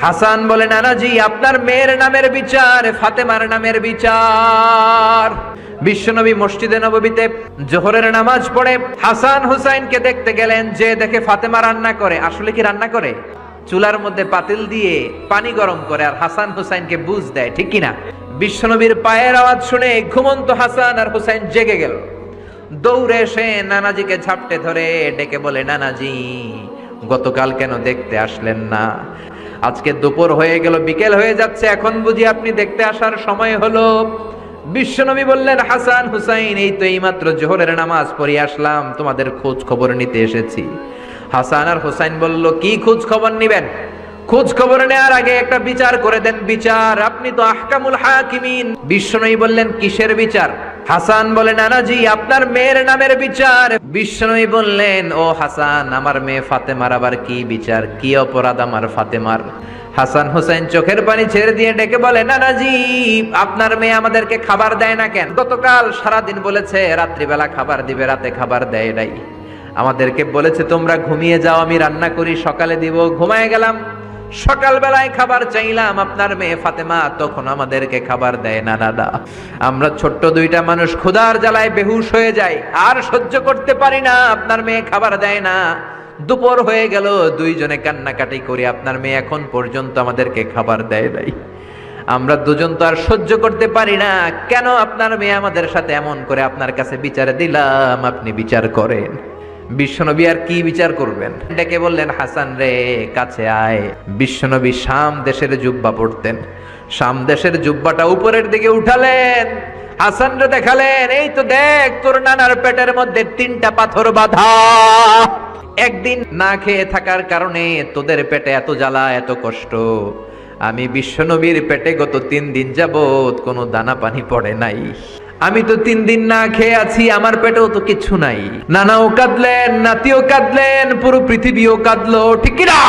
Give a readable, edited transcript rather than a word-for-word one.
হাসান বলে, নানাজি আপনার মেয়ের নামের বিচার, ফাতেমার নামের বিচার। বিশ্বনবী মসজিদে নববীতে জোহরের নামাজ পড়ে হাসান হুসাইনকে দেখতে গেলেন, যে দেখে ফাতেমা রান্না করে। আসলে কি রান্না করে? চুলার মধ্যে পাতিল দিয়ে পানি গরম করে আর হাসান হুসাইনকে বুঝ দেয়, ঠিক কিনা? বিশ্বনবীর পায়ের আওয়াজ শুনে ঘুমন্ত হাসান আর হুসাইন জেগে গেল। দৌড়ে এসে নানাজিকে ঝাপটে ধরে ডেকে বলে, নানাজি গতকাল কেন দেখতে আসলেন না? আজকে দুপুর হয়ে গেল, বিকেল হয়ে যাচ্ছে, এখন বুঝি আপনি দেখতে আসার সময় হলো? বিশ্বনবী বললেন, হাসান হুসাইন এই তো এইমাত্র জোহরের নামাজ পড়ে আসলাম, তোমাদের খোঁজ খবর নিতে এসেছি। হাসান আর হুসাইন বলল, কি খোঁজ খবর নিবেন? খোঁজ খবর নেওয়ার আগে একটা বিচার করে দেন, বিচার। আপনি তো আহকামুল হাকিমিন। বিশ্বনবী বললেন, কিসের বিচার? হাসান বলে, নানাজি আপনার মেয়ের নামের বিচার। বিশ্বনবী বললেন, ও হাসান, আমার মেয়ে ফাতেমার আবার কি বিচার? কি অপরাধ আমার ফাতেমার? হাসান হুসাইন চোখের পানি ছেড়ে দিয়ে ডেকে বলে, নানাজি আপনার মেয়ে আমাদেরকে খাবার দেয় না কেন? গতকাল সারাদিন বলেছে রাত্রিবেলা খাবার দিবে, রাতে খাবার দেয় নাই। আমাদেরকে বলেছে তোমরা ঘুমিয়ে যাও, আমি রান্না করি, সকালে দিব। ঘুমায় গেলাম, সকালবেলায় খাবার চাইলাম, আপনার মেয়ে ফাতেমা তখন আমাদেরকে খাবার দেয় না। দাদা, আমরা ছোট্ট দুইটা মানুষ ক্ষুধার জ্বালায় বেহুশ হয়ে যাই, আর সহ্য করতে পারি না, আপনার মেয়ে খাবার দেয় না। দুপুর হয়ে গেল, দুইজনে কান্নাকাটি করি, আপনার মেয়ে এখন পর্যন্ত আমাদেরকে খাবার দেয় নাই। আমরা দুজন তো আর সহ্য করতে পারি না, কেন আপনার মেয়ে আমাদের সাথে এমন করে? আপনার কাছে বিচারে দিলাম, আপনি বিচার করেন। বিশ্বনবী আর কি বিচার করবেন? ডেকে বললেন, হাসান রে কাছে আয়। বিশ্বনবী শাম দেশের জুব্বা পড়তেন, শাম দেশের জুব্বাটা উপরের দিকে উঠালেন, হাসান রে দেখালেন, এই তো দেখ তোর নানার পেটের মধ্যে 3টা পাথর বাঁধা। একদিন না খেয়ে থাকার কারণে তোদের পেটে এত জ্বালা, এত কষ্ট। আমি বিশ্বনবীর পেটে গত 3 দিন যাবত কোনো দানা পানি পড়ে নাই। আমি তো 3 দিন না খেয়ে আছি, আমার পেটেও তো কিছু নাই। নানাও কাঁদলেন, নাতিও কাঁদলেন, পুরো পৃথিবীও কাঁদলো, ঠিক কি না?